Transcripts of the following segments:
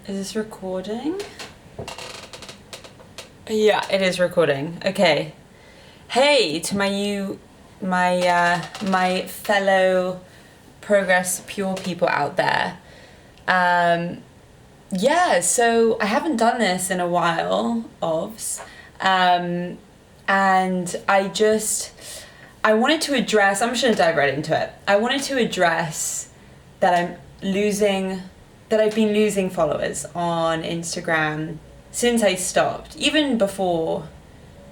Is this recording? Yeah, it is recording. Okay. Hey to my fellow Progress Pure people out there. Yeah, so I haven't done this in a while, obvs. And I wanted to address, I'm just gonna dive right into it. I wanted to address that I've been losing followers on Instagram since I stopped, even before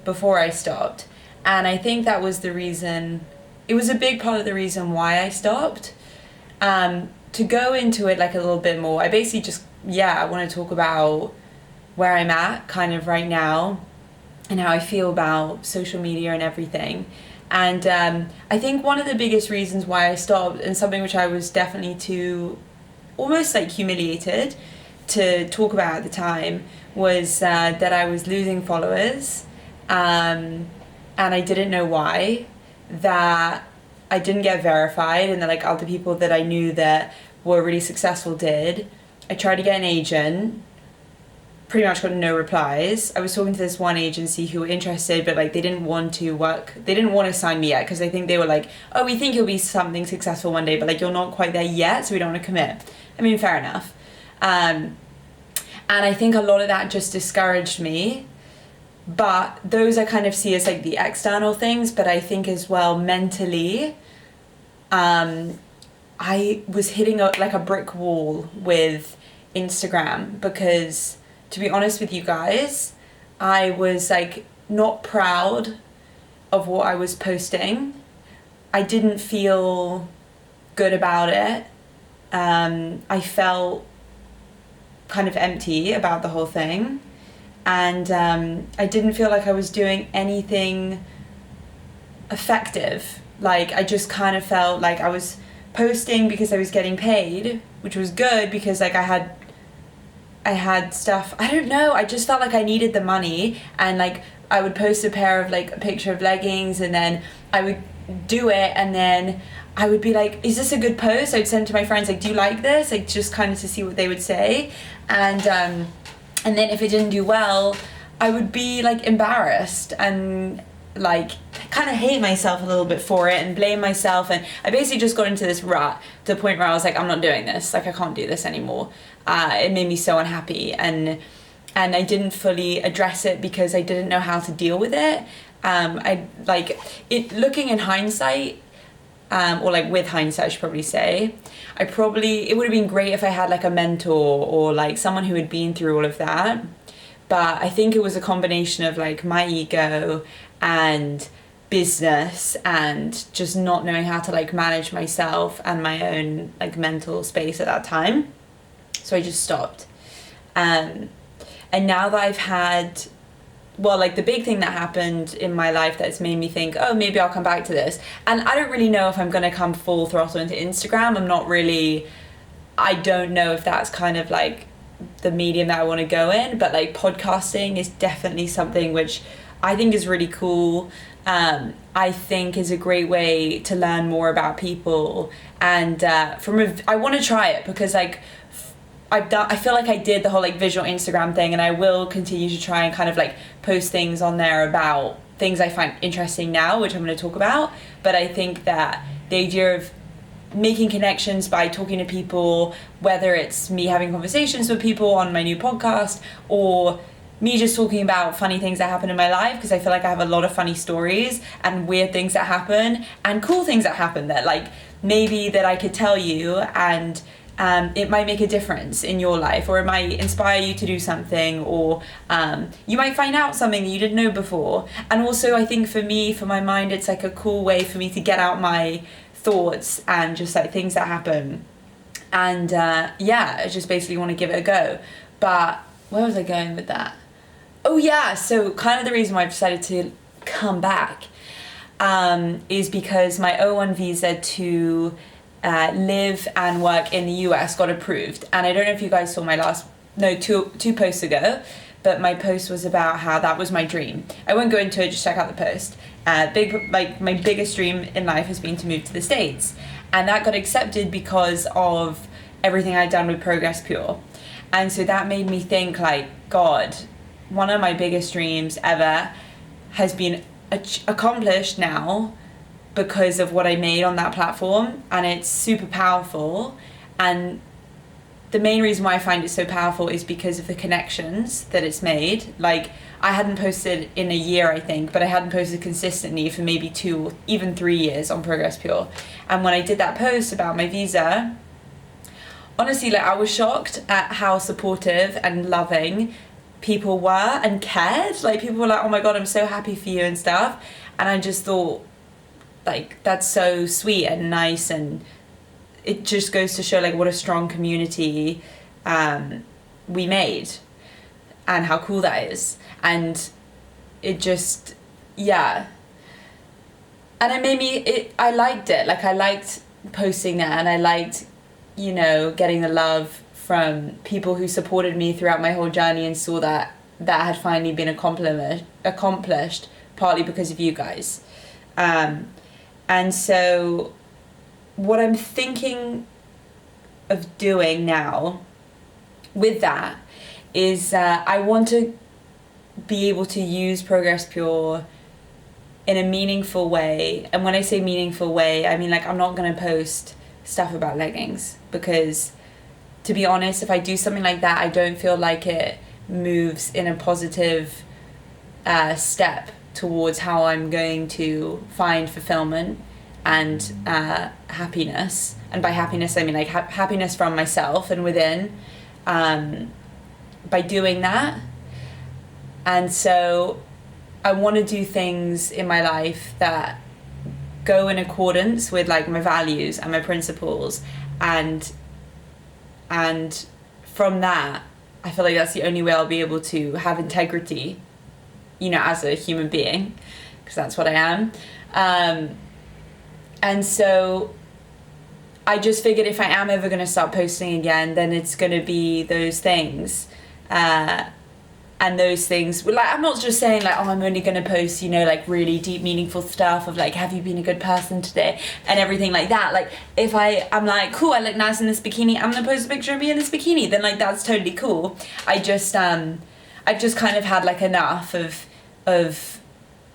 I stopped. And I think that was the reason, it was a big part of the reason why I stopped. To go into it like a little bit more, I basically I want to talk about where I'm at kind of right now and how I feel about social media and everything. And I think one of the biggest reasons why I stopped, and something which I was definitely too almost like humiliated to talk about at the time, was that I was losing followers, and I didn't know why, that I didn't get verified, and that like other people that I knew that were really successful did. I tried to get an agent, pretty much got no replies. I was talking to this one agency who were interested, but like they didn't want to sign me yet, because I think they were like, oh, we think you'll be something successful one day, but like you're not quite there yet, so we don't want to commit. I mean, fair enough. And I think a lot of that just discouraged me. But those I kind of see as like the external things, but I think as well mentally, I was hitting like a brick wall with Instagram, because to be honest with you guys, I was like not proud of what I was posting. I didn't feel good about it. I felt kind of empty about the whole thing. And I didn't feel like I was doing anything effective. Like I just kind of felt like I was posting because I was getting paid, which was good because like I had stuff, I don't know, I just felt like I needed the money, and like I would post a picture of leggings, and then I would do it, and then I would be like, is this a good post? I'd send to my friends like, do you like this? Like just kind of to see what they would say. And then if it didn't do well, I would be like embarrassed and like kind of hate myself a little bit for it and blame myself. And I basically just got into this rut to the point where I was like, I'm not doing this. Like I can't do this anymore. It made me so unhappy, and I didn't fully address it because I didn't know how to deal with it. Looking in hindsight, or like with hindsight I should probably say, it would have been great if I had like a mentor or like someone who had been through all of that. But I think it was a combination of like my ego and business and just not knowing how to like manage myself and my own like mental space at that time. So I just stopped. And now that I've had, well, like the big thing that happened in my life that's made me think, oh, maybe I'll come back to this. And I don't really know if I'm going to come full throttle into Instagram. I don't know if that's kind of like the medium that I want to go in, but like podcasting is definitely something which I think is really cool. I think is a great way to learn more about people. And I want to try it because like, I feel like I did the whole like visual Instagram thing, and I will continue to try and kind of like post things on there about things I find interesting now, which I'm going to talk about. But I think that the idea of making connections by talking to people, whether it's me having conversations with people on my new podcast or me just talking about funny things that happen in my life, because I feel like I have a lot of funny stories and weird things that happen and cool things that happen that like maybe that I could tell you, and it might make a difference in your life, or it might inspire you to do something, or you might find out something that you didn't know before. And also I think for my mind, it's like a cool way for me to get out my thoughts and just like things that happen. And I just basically want to give it a go. But where was I going with that? Oh yeah, so kind of the reason why I've decided to come back is because my O1 visa to live and work in the US got approved. And I don't know if you guys saw my two posts ago, but my post was about how that was my dream. I won't go into it, just check out the post. My biggest dream in life has been to move to the States, and that got accepted because of everything I'd done with Progress Pure. And so that made me think, like, God, one of my biggest dreams ever has been accomplished now because of what I made on that platform, and it's super powerful. And the main reason why I find it so powerful is because of the connections that it's made. Like, I hadn't posted in a year, I think, but I hadn't posted consistently for maybe 2 or even 3 years on Progress Pure. And when I did that post about my visa, honestly, like, I was shocked at how supportive and loving people were and cared. Like, people were like, oh my God, I'm so happy for you and stuff. And I just thought, like, that's so sweet and nice, and it just goes to show, like, what a strong community we made and how cool that is. And it just, yeah. And it made me, I liked it. Like, I liked posting that, and I liked, you know, getting the love from people who supported me throughout my whole journey and saw that that had finally been accomplished partly because of you guys. And so what I'm thinking of doing now with that is I want to be able to use Progress Pure in a meaningful way. And when I say meaningful way, I mean, like, I'm not going to post stuff about leggings, because, to be honest, if I do something like that, I don't feel like it moves in a positive step towards how I'm going to find fulfillment and happiness. And by happiness, I mean, like, happiness from myself and within, by doing that. And so I want to do things in my life that go in accordance with, like, my values and my principles, and from that, I feel like that's the only way I'll be able to have integrity, you know, as a human being, because that's what I am. And so I just figured if I am ever going to start posting again, then it's going to be those things. And those things, like, I'm not just saying, like, oh, I'm only going to post, you know, like, really deep, meaningful stuff of, like, have you been a good person today, and everything like that. Like, if I'm like, cool, I look nice in this bikini, I'm going to post a picture of me in this bikini, then, like, that's totally cool. I've just kind of had, like, enough of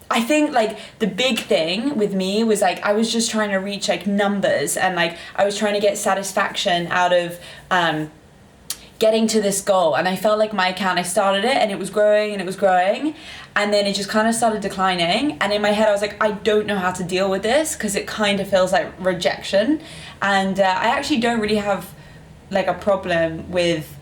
I think, like, the big thing with me was, like, I was just trying to reach, like, numbers, and, like, I was trying to get satisfaction out of getting to this goal. And I felt like my account, I started it and it was growing and it was growing, and then it just kind of started declining. And in my head I was like, I don't know how to deal with this, because it kind of feels like rejection. And I actually don't really have, like, a problem with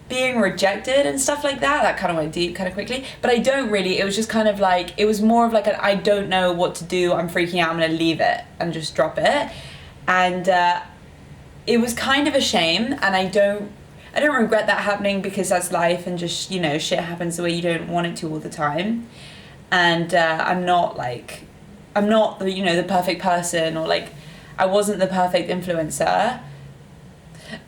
being rejected and stuff like that. That kind of went deep kind of quickly, but I don't really. It was just kind of like, it was more of like an, I don't know what to do, I'm freaking out, I'm gonna leave it and just drop it. And it was kind of a shame, and I don't regret that happening, because that's life, and just, you know, shit happens the way you don't want it to all the time. And I'm not the, you know, the perfect person, or, like, I wasn't the perfect influencer.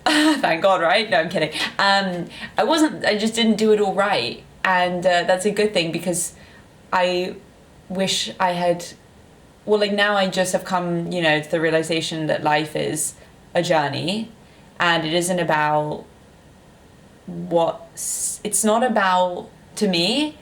Thank God, right? No, I'm kidding. I just didn't do it all right. And that's a good thing, because I wish I had, well, like, now I just have come, you know, to the realization that life is a journey, and it isn't about it's not about, to me,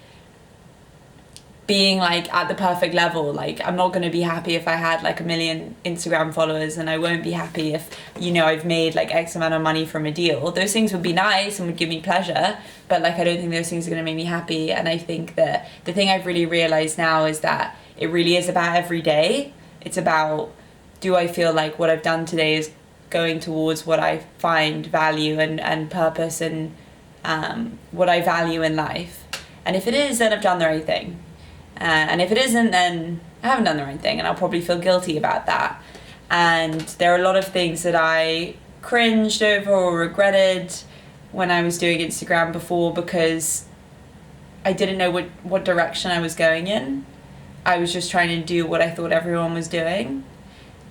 being, like, at the perfect level. Like, I'm not going to be happy if I had, like, 1 million Instagram followers, and I won't be happy if, you know, I've made, like, X amount of money from a deal. Those things would be nice and would give me pleasure, but, like, I don't think those things are going to make me happy. And I think that the thing I've really realized now is that it really is about every day. It's about, do I feel like what I've done today is going towards what I find value and purpose, and what I value in life? And if it is, then I've done the right thing. And if it isn't, then I haven't done the right thing, and I'll probably feel guilty about that. And there are a lot of things that I cringed over or regretted when I was doing Instagram before, because I didn't know what direction I was going in. I was just trying to do what I thought everyone was doing.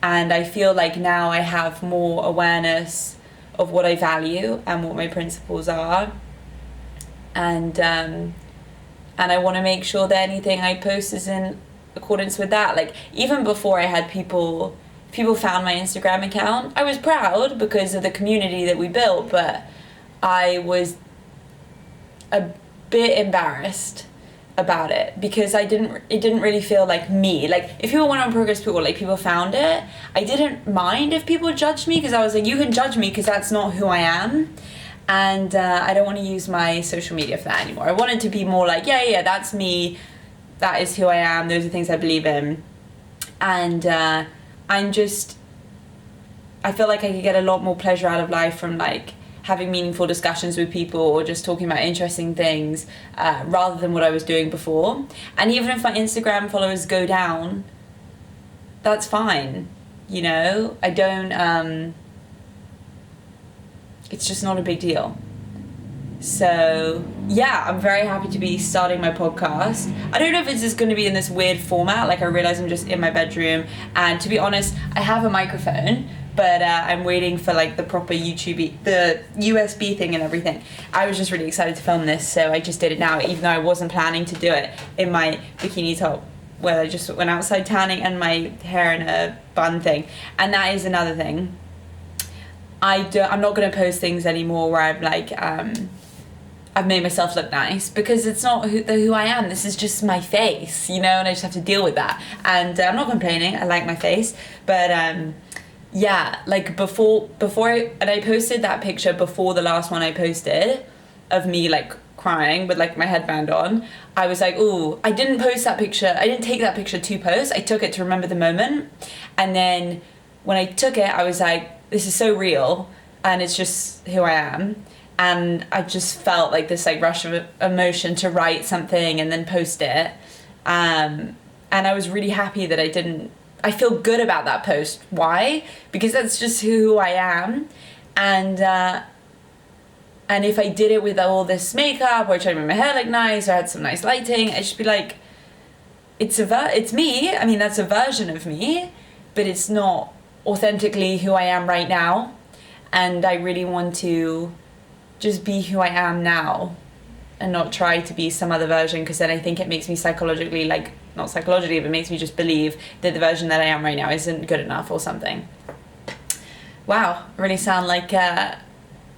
And I feel like now I have more awareness of what I value and what my principles are. And I want to make sure that anything I post is in accordance with that. Like, even before, I had people people found my Instagram account. I was proud because of the community that we built, but I was a bit embarrassed about it because it didn't really feel like me. Like, if people went on Progress Pool, like, people found it, I didn't mind if people judged me, because I was like, you can judge me because that's not who I am. And I don't want to use my social media for that anymore. I want it to be more like, yeah, that's me, that is who I am, those are things I believe in. And I feel like I could get a lot more pleasure out of life from, like, having meaningful discussions with people or just talking about interesting things, rather than what I was doing before. And even if my Instagram followers go down, that's fine, you know? I don't, it's just not a big deal. So, yeah, I'm very happy to be starting my podcast. I don't know if it's just going to be in this weird format, like, I realize I'm just in my bedroom, and to be honest, I have a microphone, but I'm waiting for, like, the proper the USB thing and everything. I was just really excited to film this, so I just did it now, even though I wasn't planning to do it in my bikini top, where I just went outside tanning and my hair in a bun thing. And that is another thing. I'm not going to post things anymore where I'm like, I've made myself look nice, because it's not who I am. This is just my face, you know, and I just have to deal with that. And I'm not complaining. I like my face, but yeah, like, before I posted that picture before the last one I posted of me, like, crying with, like, my headband on. I was like, ooh, I didn't post that picture. I didn't take that picture to post. I took it to remember the moment. And then when I took it, I was like, this is so real, and it's just who I am. And I just felt like this, like, rush of emotion to write something and then post it. And I was really happy that I feel good about that post. Why? Because that's just who I am. And if I did it with all this makeup, or I tried to make my hair look nice, or I had some nice lighting, I'd just be like, it's me. I mean, that's a version of me, but it's not authentically who I am right now. And I really want to just be who I am now and not try to be some other version, because then I think it makes me psychologically, like, not psychologically, but makes me just believe that the version that I am right now isn't good enough or something. Wow, I really sound like a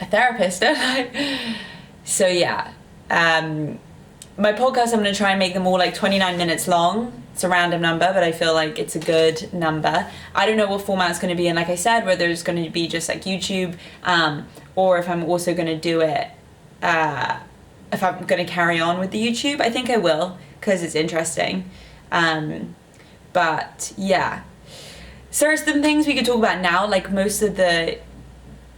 therapist, don't I? So yeah, my podcast, I'm going to try and make them all like 29 minutes long. It's a random number, but I feel like it's a good number. I don't know what format it's going to be in, like I said, whether it's going to be just like YouTube, or if I'm also going to do it, if I'm going to carry on with the YouTube. I think I will, because it's interesting. But yeah, so there's some things we could talk about now, like most of the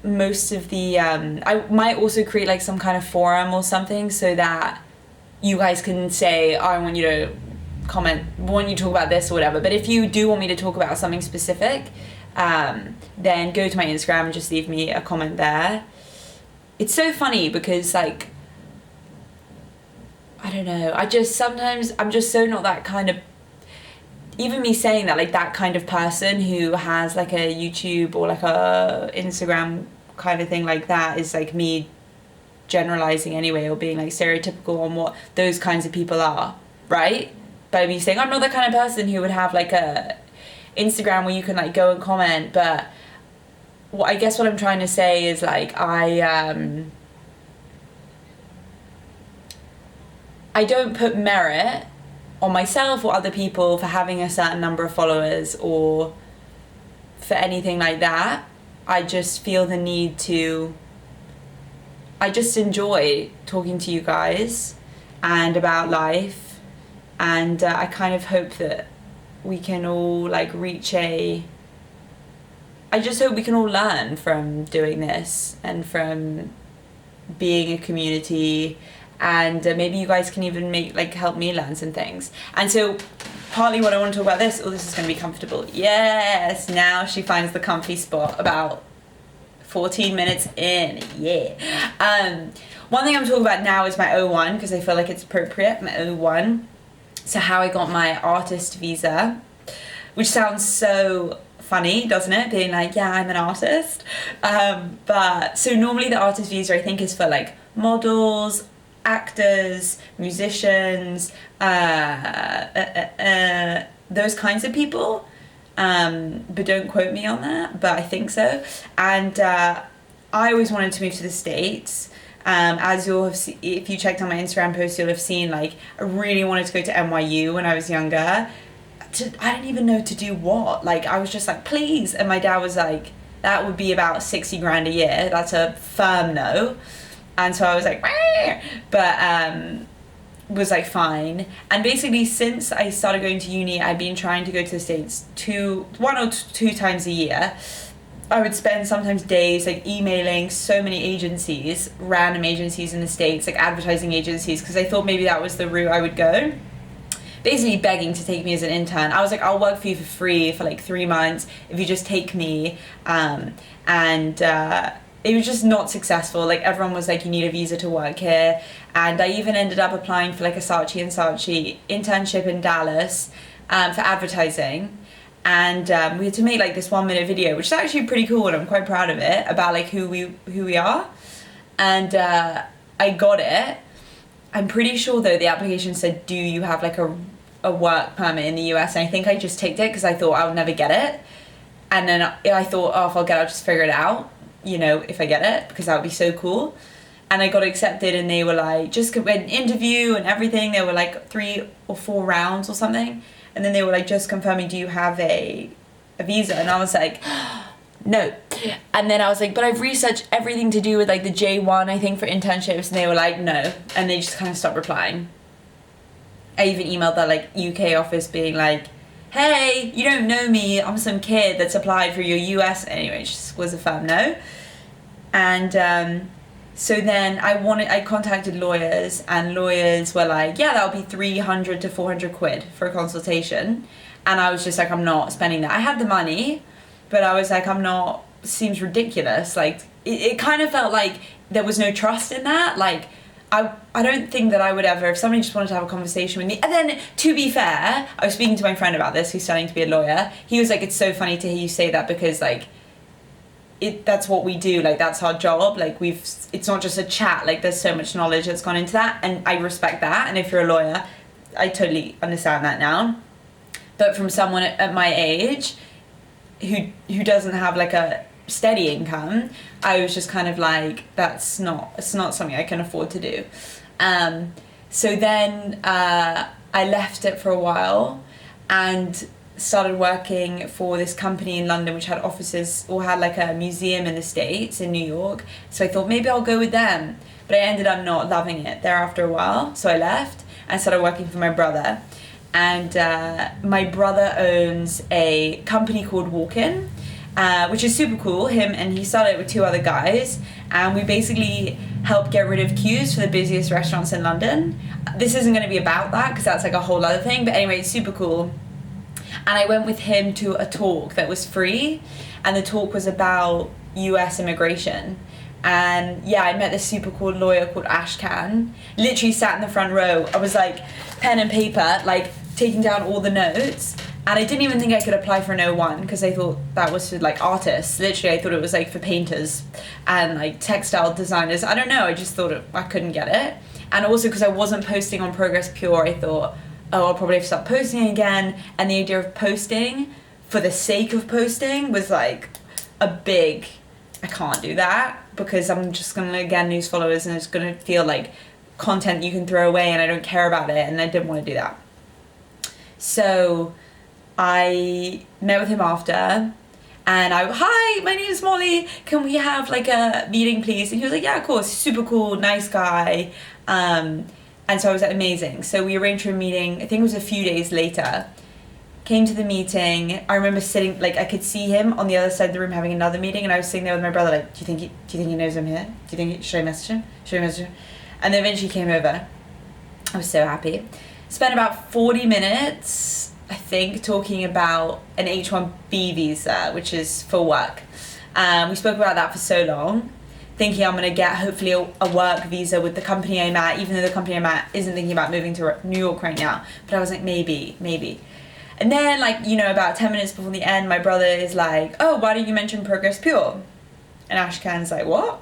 I might also create like some kind of forum or something, so that you guys can say, oh, I want you to comment, want you to talk about this or whatever. But if you do want me to talk about something specific, then go to my Instagram and just leave me a comment there. It's so funny because, like, I don't know, sometimes I'm just so not that kind of, even me saying that, like, that kind of person who has like a YouTube or like a Instagram kind of thing like that is like me generalizing anyway, or being like stereotypical on what those kinds of people are, right? By me saying I'm not the kind of person who would have like a Instagram where you can like go and comment. But I guess what I'm trying to say is, like, I don't put merit on myself or other people for having a certain number of followers or for anything like that. I just feel the need to, I just enjoy talking to you guys and about life, and I kind of hope that we can all like I just hope we can all learn from doing this and from being a community. And maybe you guys can even help me learn some things. And so partly what I want to talk about this is going to be comfortable. Yes, now she finds the comfy spot about 14 minutes in. Yeah. One thing I'm talking about now is my O1, because I feel like it's appropriate, my O1. So how I got my artist visa, which sounds so funny, doesn't it? Being like, yeah, I'm an artist. But so normally the artist visa, I think, is for like models, actors, musicians, those kinds of people. but don't quote me on that, but I think so. And I always wanted to move to the States. As you'll have seen, if you checked on my Instagram post, you'll have seen, like, I really wanted to go to NYU when I was younger. I didn't even know to do what. Like, I was just like, please. And my dad was like, that would be about 60 grand a year. That's a firm no. And so I was like, Meh! But was like, fine. And basically, since I started going to uni, I've been trying to go to the States 1 or 2 times a year. I would spend sometimes days like emailing so many agencies, random agencies in the States, like advertising agencies, because I thought maybe that was the route I would go. Basically begging to take me as an intern. I was like, I'll work for you for free for like 3 months if you just take me. It was just not successful. Like, everyone was like, you need a visa to work here. And I even ended up applying for like a Saatchi & Saatchi internship in Dallas for advertising. And we had to make like this 1-minute video, which is actually pretty cool, and I'm quite proud of it, about like who we are. And I got it. I'm pretty sure though the application said, do you have like a work permit in the US? And I think I just ticked it because I thought I would never get it. And then I thought, oh, if I'll get it, I'll just figure it out, you know, if I get it, because that would be so cool. And I got accepted, and they were like, just an interview and everything. There were like 3 or 4 rounds or something. And then they were like, just confirming, do you have a visa? And I was like, no. And then I was like, but I've researched everything to do with like the J1, I think, for internships. And they were like, no. And they just kind of stopped replying. I even emailed their like UK office being like, hey, you don't know me. I'm some kid that's applied for your US. Anyway, it just was a firm no. And so then I contacted lawyers, and lawyers were like, yeah, that'll be 300 to 400 quid for a consultation. And I was just like, I'm not spending that. I had the money, but I was like, I'm not, seems ridiculous. Like, it kind of felt like there was no trust in that. Like, I don't think that I would ever, if somebody just wanted to have a conversation with me. And then, to be fair, I was speaking to my friend about this, who's studying to be a lawyer. He was like, it's so funny to hear you say that, because like, that's what we do, like that's our job, like it's not just a chat, like there's so much knowledge that's gone into that, and I respect that. And if you're a lawyer, I totally understand that now. But from someone at my age who doesn't have like a steady income, I was just kind of like, it's not something I can afford to do. So then I left it for a while and started working for this company in London, which had offices, or had like a museum in the States, in New York. So I thought maybe I'll go with them, but I ended up not loving it there after a while. So I left and started working for my brother. And my brother owns a company called Walk-In, which is super cool. He started it with 2 other guys, and we basically help get rid of queues for the busiest restaurants in London. This isn't going to be about that, because that's like a whole other thing, but anyway, it's super cool. And I went with him to a talk that was free, and the talk was about US immigration. And yeah, I met this super cool lawyer called Ashkan. Literally sat in the front row. I was like, pen and paper, like taking down all the notes. And I didn't even think I could apply for an O1, because I thought that was for like artists. Literally, I thought it was like for painters and like textile designers. I don't know, I just thought I couldn't get it. And also because I wasn't posting on Progress Pure, I thought, oh, I'll probably have to start posting again. And the idea of posting for the sake of posting was like a big, I can't do that, because I'm just gonna again lose followers, and it's gonna feel like content you can throw away, and I don't care about it, and I didn't want to do that. So I met with him after, and hi, my name is Molly, can we have like a meeting please? And he was like, yeah, of course. Super cool, nice guy. And so I was like, amazing. So we arranged for a meeting, I think it was a few days later. Came to the meeting. I remember sitting, like I could see him on the other side of the room having another meeting, and I was sitting there with my brother like, do you think he knows I'm here? Should I message him? And then eventually he came over. I was so happy. Spent about 40 minutes, I think, talking about an H1B visa, which is for work. We spoke about that for so long, thinking I'm gonna get hopefully a work visa with the company I'm at, even though the company I'm at isn't thinking about moving to New York right now. But I was like, maybe. And then, like, you know, about 10 minutes before the end, my brother is like, oh, why don't you mention Progress Pure? And Ashkan's like, what?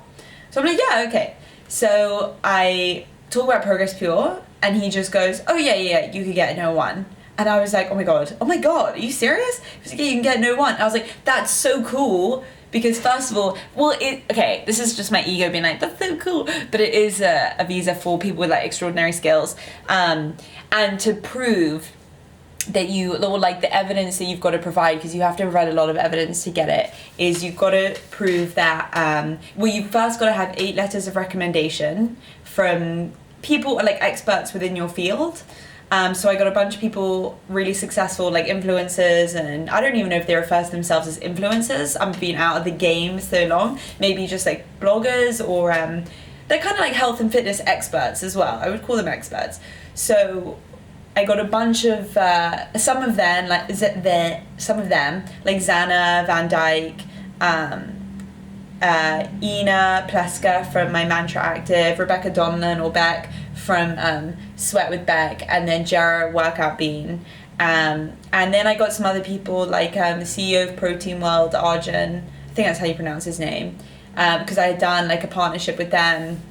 So I'm like, yeah, okay. So I talk about Progress Pure, and he just goes, oh, yeah, you could get an O1. And I was like, oh my god, are you serious? He was like, yeah, you can get no one. I was like, that's so cool. Because first of all, this is just my ego being like, that's so cool. But it is a visa for people with like extraordinary skills. And to prove that the evidence that you've got to provide, because you have to provide a lot of evidence to get it, is you've got to prove that, you've first got to have 8 letters of recommendation from people, like experts within your field. So I got a bunch of people really successful, like influencers, and I don't even know if they refer to themselves as influencers. I've been out of the game so long. Maybe just like bloggers, or they're kind of like health and fitness experts as well. I would call them experts. So I got a bunch of some of them like Zana Van Dyke, Ina Pleska from My Mantra Active, Rebecca Donlan or Beck from Sweat with Beck, and then Jara Workout Bean. And then I got some other people like the CEO of Protein World, Arjun, I think that's how you pronounce his name, because I had done like a partnership with them,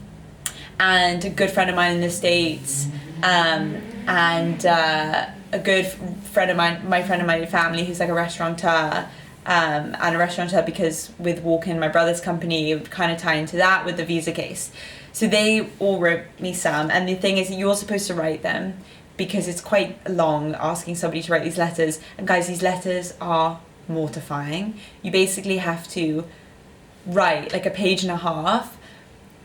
and a good friend of mine in the States, and a good friend of mine, my friend of my family, who's like a restaurateur, and a restaurateur because with Walk-In, my brother's company, it would kind of tie into that with the visa case. So they all wrote me some, and the thing is you're supposed to write them because it's quite long asking somebody to write these letters. And guys, these letters are mortifying. You basically have to write like a page and a half.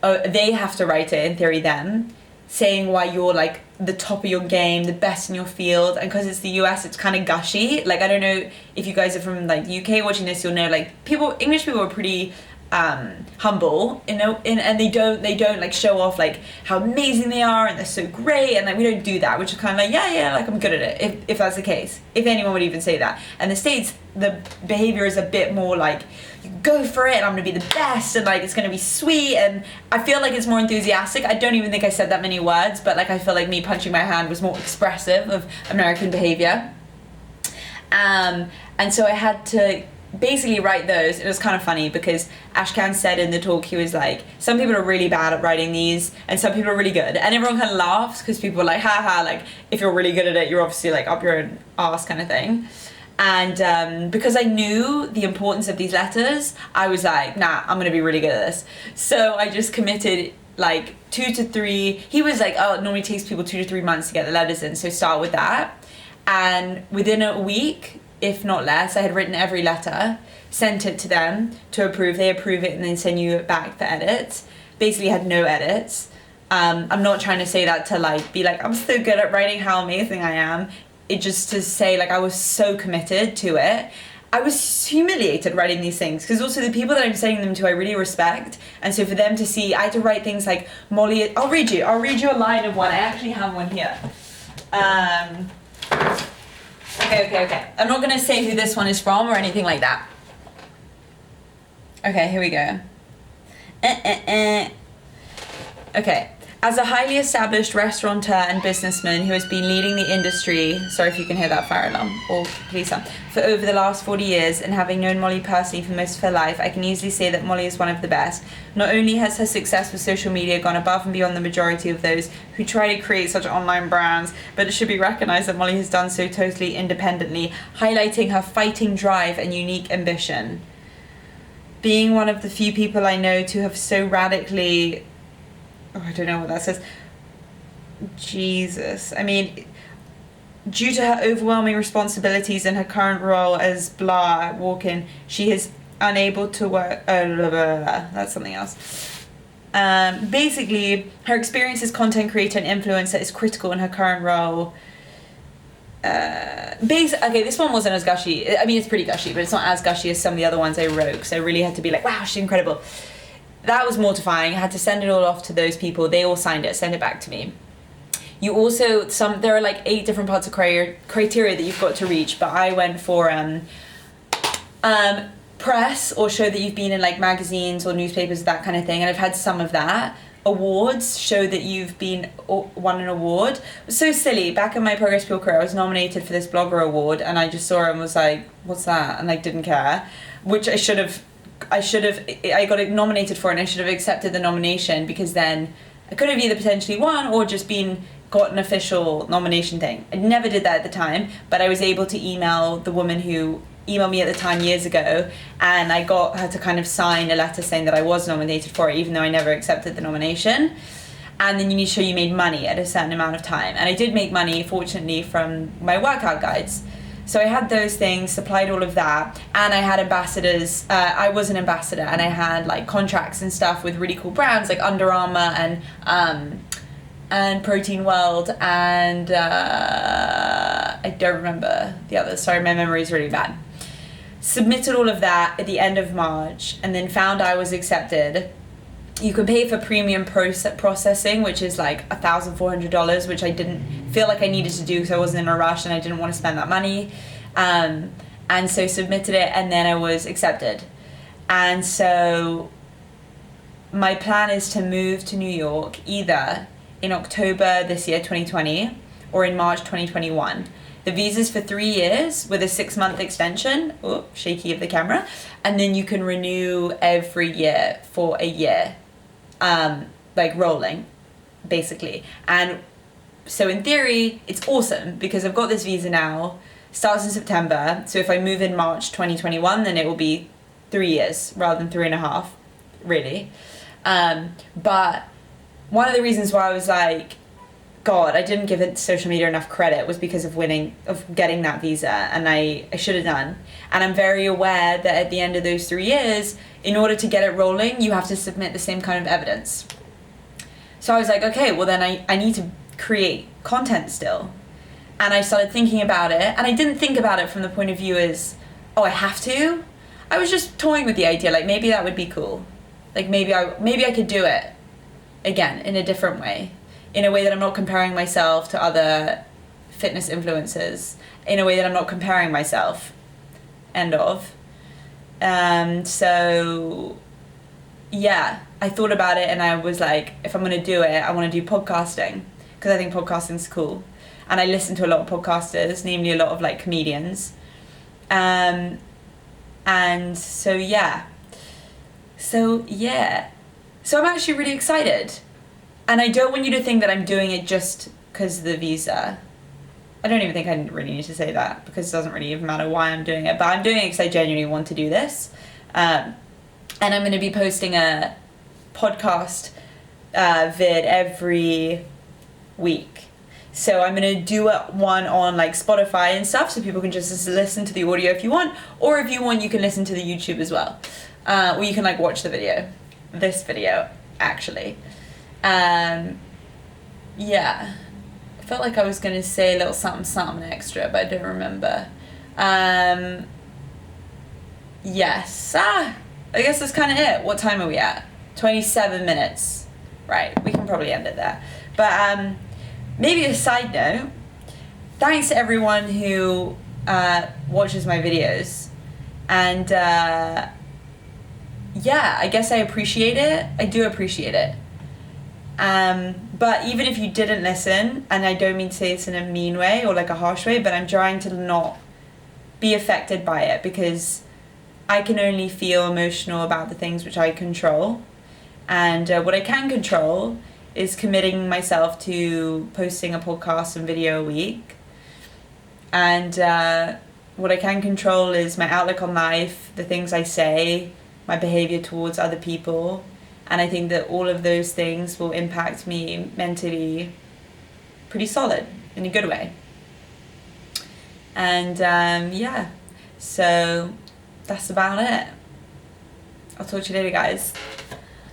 They have to write it, in theory, them, saying why you're like the top of your game, the best in your field. And because it's the US, it's kind of gushy. Like, I don't know if you guys are from like the UK watching this, you'll know like English people are pretty humble, you know, and they don't like show off like how amazing they are and they're so great, and like we don't do that, which is kind of like yeah like I'm good at it, if that's the case, if anyone would even say that. And the States, the behavior is a bit more like, you go for it and I'm gonna be the best, and like it's gonna be sweet, and I feel like it's more enthusiastic. I don't even think I said that many words, but like I feel like me punching my hand was more expressive of American behavior. And so I had to basically write those. It was kind of funny because Ashkan said in the talk, he was like, some people are really bad at writing these and some people are really good, and everyone kind of laughs because people are like, haha, like if you're really good at it, you're obviously like up your own arse kind of thing. And because I knew the importance of these letters, I was like, nah, I'm gonna be really good at this. So I just committed like 2 to 3. He was like, oh, it normally takes people 2 to 3 months to get the letters in, so start with that. And within a week, if not less, I had written every letter, sent it to them to approve. They approve it and then send you it back for edits. Basically had no edits. I'm not trying to say that to like be like, I'm so good at writing, how amazing I am. It just to say like I was so committed to it. I was humiliated writing these things because also the people that I'm sending them to I really respect, and so for them to see, I had to write things like Molly. I'll read you a line of one. I actually have one here. Okay. I'm not going to say who this one is from or anything like that. Okay, here we go. Okay. As a highly established restaurateur and businessman who has been leading the industry, sorry if you can hear that fire alarm, or police alarm, for over the last 40 years, and having known Molly personally for most of her life, I can easily say that Molly is one of the best. Not only has her success with social media gone above and beyond the majority of those who try to create such online brands, but it should be recognized that Molly has done so totally independently, highlighting her fighting drive and unique ambition. Being one of the few people I know to have so radically... Oh, I don't know what that says. Jesus. I mean, due to her overwhelming responsibilities in her current role as blah at Walk-In, she is unable to work... That's something else. Basically, her experience as content creator and influencer is critical in her current role. Okay, this one wasn't as gushy. I mean, it's pretty gushy, but it's not as gushy as some of the other ones I wrote, because I really had to be like, wow, she's incredible. That was mortifying. I had to send it all off to those people. They all signed it, send it back to me. You also, there are like 8 different parts of criteria that you've got to reach, but I went for press, or show that you've been in like magazines or newspapers, that kind of thing, and I've had some of that. Awards, show that you've won an award. It was so silly. Back in my Progress Pure career, I was nominated for this blogger award, and I just saw it and was like, what's that? And like didn't care, which I got nominated for, and I should have accepted the nomination, because then I could have either potentially won or just been got an official nomination thing. I never did that at the time, but I was able to email the woman who emailed me at the time years ago, and I got her to kind of sign a letter saying that I was nominated for it, even though I never accepted the nomination. And then you need to show you made money at a certain amount of time. And I did make money, fortunately, from my workout guides. So I had those things, supplied all of that, and I had ambassadors. I was an ambassador, and I had like contracts and stuff with really cool brands like Under Armour and Protein World, and I don't remember the others. Sorry, my memory is really bad. Submitted all of that at the end of March, and then found I was accepted. You can pay for premium processing, which is like $1,400, which I didn't feel like I needed to do because I wasn't in a rush and I didn't want to spend that money. And so submitted it, and then I was accepted. And so my plan is to move to New York either in October this year, 2020, or in March 2021. The visa's for 3 years with a 6-month extension. Oh, shaky of the camera. And then you can renew every year for a year. Like rolling, basically. And so in theory, it's awesome because I've got this visa now, starts in September. So if I move in March 2021, then it will be 3 years rather than 3.5, really. But one of the reasons why I was like, God, I didn't give it social media enough credit was because of getting that visa, and I should have done. And I'm very aware that at the end of those 3 years, in order to get it rolling, you have to submit the same kind of evidence. So I was like, okay, well then I need to create content still. And I started thinking about it, and I didn't think about it from the point of view as, oh, I have to. I was just toying with the idea, like maybe that would be cool. Like maybe I could do it again in a different way. In a way that I'm not comparing myself to other fitness influencers, in a way that I'm not comparing myself, end of. So, yeah, I thought about it, and I was like, if I'm going to do it, I want to do podcasting, because I think podcasting's cool. And I listen to a lot of podcasters, namely a lot of like comedians. And so, yeah. So I'm actually really excited. And I don't want you to think that I'm doing it just because of the visa. I don't even think I really need to say that, because it doesn't really even matter why I'm doing it. But I'm doing it because I genuinely want to do this. And I'm going to be posting a podcast vid every week. So I'm going to do one on like Spotify and stuff, so people can just listen to the audio if you want. Or if you want, you can listen to the YouTube as well. Or you can like watch the video. This video, actually. Yeah, I felt like I was going to say a little something extra, but I don't remember. Yes, I guess that's kind of it. What time are we at? 27 minutes. Right, we can probably end it there. But maybe a side note, thanks to everyone who watches my videos. And yeah, I guess I appreciate it. I do appreciate it. But even if you didn't listen, and I don't mean to say this in a mean way or like a harsh way, but I'm trying to not be affected by it, because I can only feel emotional about the things which I control. And what I can control is committing myself to posting a podcast and video a week. And what I can control is my outlook on life, the things I say, my behavior towards other people. And I think that all of those things will impact me mentally pretty solid, in a good way. And yeah, so that's about it. I'll talk to you later, guys.